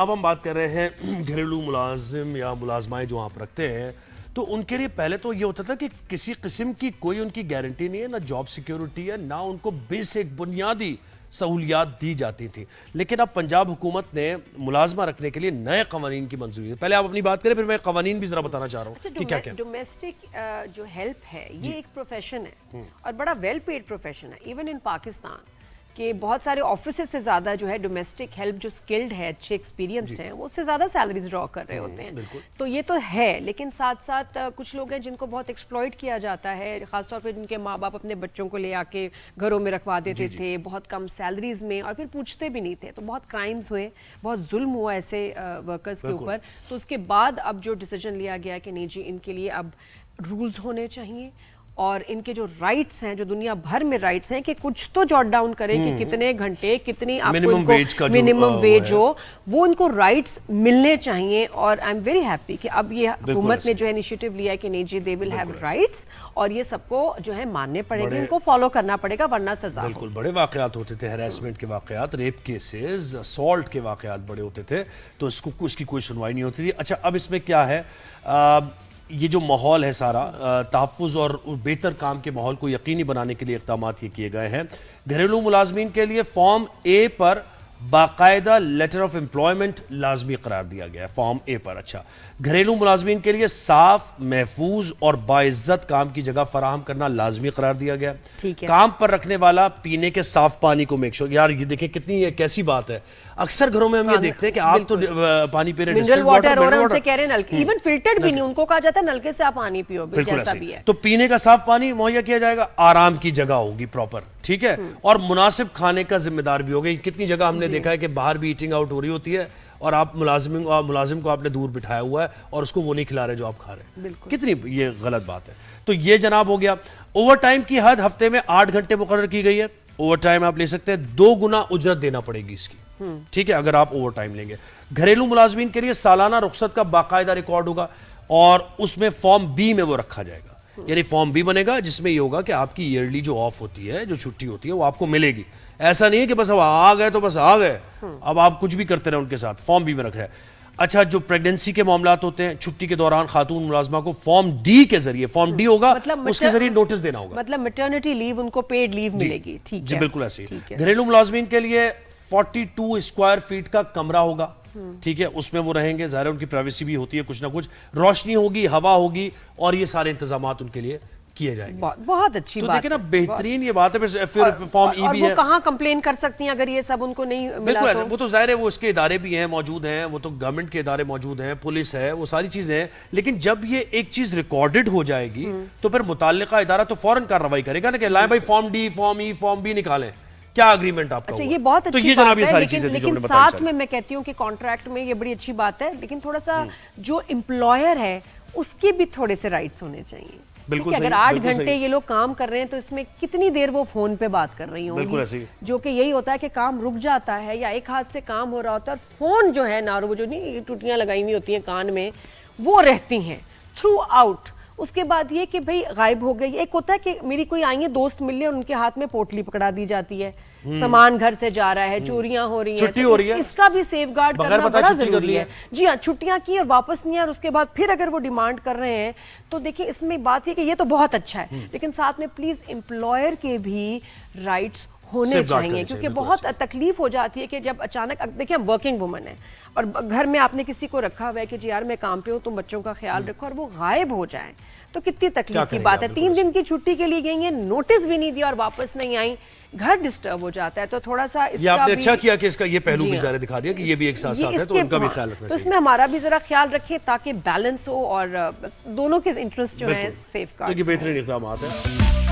اب ہم بات کر رہے ہیں گھریلو ملازم یا ملازمائیں جو آپ رکھتے ہیں، تو ان کے لیے پہلے تو یہ ہوتا تھا کہ کسی قسم کی کوئی ان کی گارنٹی نہیں ہے، نہ جاب سیکیورٹی ہے، نہ ان کو بیسک بنیادی سہولیات دی جاتی تھی. لیکن اب پنجاب حکومت نے ملازمہ رکھنے کے لیے نئے قوانین کی منظوری ہے. پہلے آپ اپنی بات کریں، پھر میں قوانین بھی ذرا بتانا چاہ رہا ہوں کہ کیا کیا. ڈومیسٹک جو ہیلپ ہے یہ ایک پروفیشن ہے اور بڑا ویل پیڈ پروفیشن ہے. ایون ان پاکستان کہ بہت سارے آفیسز سے زیادہ جو ہے ڈومیسٹک ہیلپ جو سکلڈ ہے، اچھے ایکسپیرینسڈ ہیں، وہ اس سے زیادہ سیلریز ڈرا کر رہے ہوتے ہیں. تو یہ تو ہے، لیکن ساتھ ساتھ کچھ لوگ ہیں جن کو بہت ایکسپلائٹ کیا جاتا ہے، خاص طور پہ جن کے ماں باپ اپنے بچوں کو لے آ کے گھروں میں رکھوا دیتے تھے بہت کم سیلریز میں، اور پھر پوچھتے بھی نہیں تھے. تو بہت کرائمز ہوئے، بہت ظلم ہوا ایسے ورکرز کے اوپر. تو اس کے بعد اب جو ڈیسیجن لیا گیا کہ نہیں جی ان کے لیے اب رولز ہونے چاہیے، اور ان کے جو رائٹس ہیں، جو دنیا بھر میں رائٹس ہیں، کہ کچھ تو جوٹ ڈاؤن کریں کہ کتنے گھنٹے، کتنی آپ کو منیمم ویج ہو، وہ ان کو رائٹس ملنے چاہیے. اور آئی ایم ویری ہیپی کہ اب یہ حکومت نے جو ہے انیشیٹو لیا ہے کہ نہیں جی دے ول ہیو رائٹس، اور یہ سب کو جو ہے ماننے پڑیں گے، ان کو فالو کرنا پڑے گا ورنہ سزا. بالکل، بڑے واقعات ہوتے تھے، ہیراسمنٹ کے واقعات، ریپ کیسز، اسالٹ کے واقعات بڑے ہوتے تھے، تو اس کی کوئی سنوائی نہیں ہوتی تھی. اچھا، اب اس میں کیا ہے، یہ جو ماحول ہے سارا، تحفظ اور بہتر کام کے ماحول کو یقینی بنانے کے لیے اقدامات یہ کیے گئے ہیں. گھریلو ملازمین کے لیے فارم اے پر باقاعدہ لیٹر آف امپلائمنٹ لازمی قرار دیا گیا ہے. فارم اے پر. اچھا، گھریلو ملازمین کے لیے صاف، محفوظ اور باعزت کام کی جگہ فراہم کرنا لازمی قرار دیا گیا. کام پر رکھنے والا پینے کے صاف پانی کو میک شور. یار یہ دیکھیں کتنی کیسی بات ہے. اکثر گھروں میں ہم یہ دیکھتے ہیں کہ آپ تو پانی پی رہے ہیں، منرل واٹر اور ہم سے کہہ رہے ہیں نلکے، ایون فلٹرڈ بھی نہیں، ان کو کہا جاتا ہے نلکے سے آپ پانی پیو جیسا بھی ہے. تو پینے کا صاف پانی مہیا کیا جائے گا، آرام کی جگہ ہوگی پراپر، ٹھیک ہے، اور مناسب کھانے کا ذمہ دار بھی ہوگا. کتنی جگہ ہم نے دیکھا ہے کہ باہر بھی ایٹنگ آؤٹ ہو رہی ہوتی ہے اور آپ ملازم کو آپ نے دور بٹھایا ہوا ہے اور اس کو وہ نہیں کھلا رہے جو آپ کھا رہے ہیں. کتنی یہ غلط بات ہے. تو یہ جناب ہو گیا. اوور ٹائم کی حد ہفتے میں 8 گھنٹے مقرر کی گئی ہے. اوور ٹائم آپ لے سکتے ہیں، 2 گنا اجرت دینا پڑے گی اس کی، ٹھیک ہے، اگر آپ اوور ٹائم لیں گے. گھریلو ملازمین کے لیے سالانہ رخصت کا باقاعدہ ریکارڈ ہوگا اور اس میں فارم بی میں وہ رکھا جائے گا. یعنی فارم بی بنے گا جس میں یہ ہوگا کہ آپ کی ایئرلی جو آف ہوتی ہے، جو چھٹی ہوتی ہے، وہ آپ کو ملے گی. ایسا نہیں ہے کہ بس اب آ گئے تو بس آ گئے، اب آپ کچھ بھی کرتے رہے ان کے ساتھ. فارم بی میں رکھا ہے. اچھا، جو پریگننسی کے معاملات ہوتے ہیں، چھٹی کے دوران خاتون ملازمہ کو فارم ڈی کے ذریعے، فارم ڈی ہوگا، اس کے ذریعے نوٹس دینا ہوگا. مطلب میٹرنٹی لیو ان کو پیڈ لیو ملے گی. ٹھیک ہے جی بالکل ایسے ہی. گھریلو ملازمین کے لیے 42 اسکوائر فیٹ کا کمرہ ہوگا، ٹھیک ہے، اس میں وہ رہیں گے. ظاہر ہے ان کی پرائیویسی بھی ہوتی ہے کچھ نہ کچھ. روشنی ہوگی، ہوا ہوگی، اور یہ سارے انتظامات ان کے لیے کیے جائیں گے. بہت اچھی بات. تو دیکھیں نا، بہترین یہ بات ہے. پھر فارم ای بھی ہے. وہ کہاں کمپلین کر سکتی ہیں اگر یہ سب ان کو نہیں ملا؟ بالکل ایسا. وہ تو ظاہر ہے وہ اس کے ادارے بھی ہیں، موجود ہیں، وہ تو گورنمنٹ کے ادارے موجود ہیں، پولیس ہے، وہ ساری چیزیں ہیں. لیکن جب یہ ایک چیز ریکارڈڈ ہو جائے گی تو پھر متعلقہ ادارہ تو فوراً کارروائی کرے گا نا کہ لائیں بھائی form D, form E, form B نکالیں، کیا اگریمنٹ آپ کا ہوا. یہ بہت تو اچھی یہ جناب یہ بات ساری ہے، چیزیں لیکن ساتھ میں کہتی ہوں کہ کانٹریکٹ میں یہ بڑی اچھی بات ہے، لیکن تھوڑا سا جو امپلائر ہے اس کے بھی تھوڑے سے رائٹس ہونے چاہیے. بالکل. اگر 8 گھنٹے یہ لوگ کام کر رہے ہیں تو اس میں کتنی دیر وہ فون پہ بات کر رہی ہوں گی، جو کہ یہی ہوتا ہے کہ کام رک جاتا ہے یا ایک ہاتھ سے کام ہو رہا ہوتا ہے اور فون جو ہے وہ جو نہیں ٹوٹیاں لگائی ہوئی ہوتی ہیں کان میں، وہ رہتی ہیں تھرو آؤٹ. اس کے بعد یہ کہ بھئی غائب ہو گئی. ایک ہوتا ہے کہ میری کوئی آئی ہے دوست ملنے اور ان کے ہاتھ میں پوٹلی پکڑا دی جاتی ہے، سامان گھر سے جا رہا ہے، چوریاں ہو رہی ہیں، چھٹی ہو رہی ہے، اس کا بھی سیف گارڈ کرنا بڑا ضروری ہے. جی ہاں، چھٹیاں کی اور واپس نہیں آئے، اور اس کے بعد پھر اگر وہ ڈیمانڈ کر رہے ہیں تو دیکھیں اس میں بات یہ کہ یہ تو بہت اچھا ہے، لیکن ساتھ میں پلیز امپلائر کے بھی رائٹس ہونے چاہیے، کیونکہ بہت تکلیف ہو جاتی ہے کہ جب اچانک دیکھیں ہم ورکنگ وومن ہیں اور گھر میں آپ نے کسی کو رکھا ہوا ہے کہ جی یار میں کام پہ ہوں تم بچوں کا خیال رکھو، اور وہ غائب ہو جائیں تو کتنی تکلیف کی بات ہے. 3 دن کی چھٹی کے لیے گئی ہیں، نوٹس بھی نہیں دیا اور واپس نہیں آئیں، گھر ڈسٹرب ہو جاتا ہے. تو تھوڑا سا اس کا آپ نے اچھا کیا کہ اس کا یہ پہلو بھی ظاہر دکھا دیا کہ یہ بھی ایک ساتھ ہے، تو ان کا بھی خیال رکھنا چاہیے. تو اس میں ہمارا بھی ذرا خیال رکھیں تاکہ بیلنس ہو اور دونوں کے انٹرسٹ جو ہیں سیف گارڈ. تو یہ بہترین اقدامات ہیں.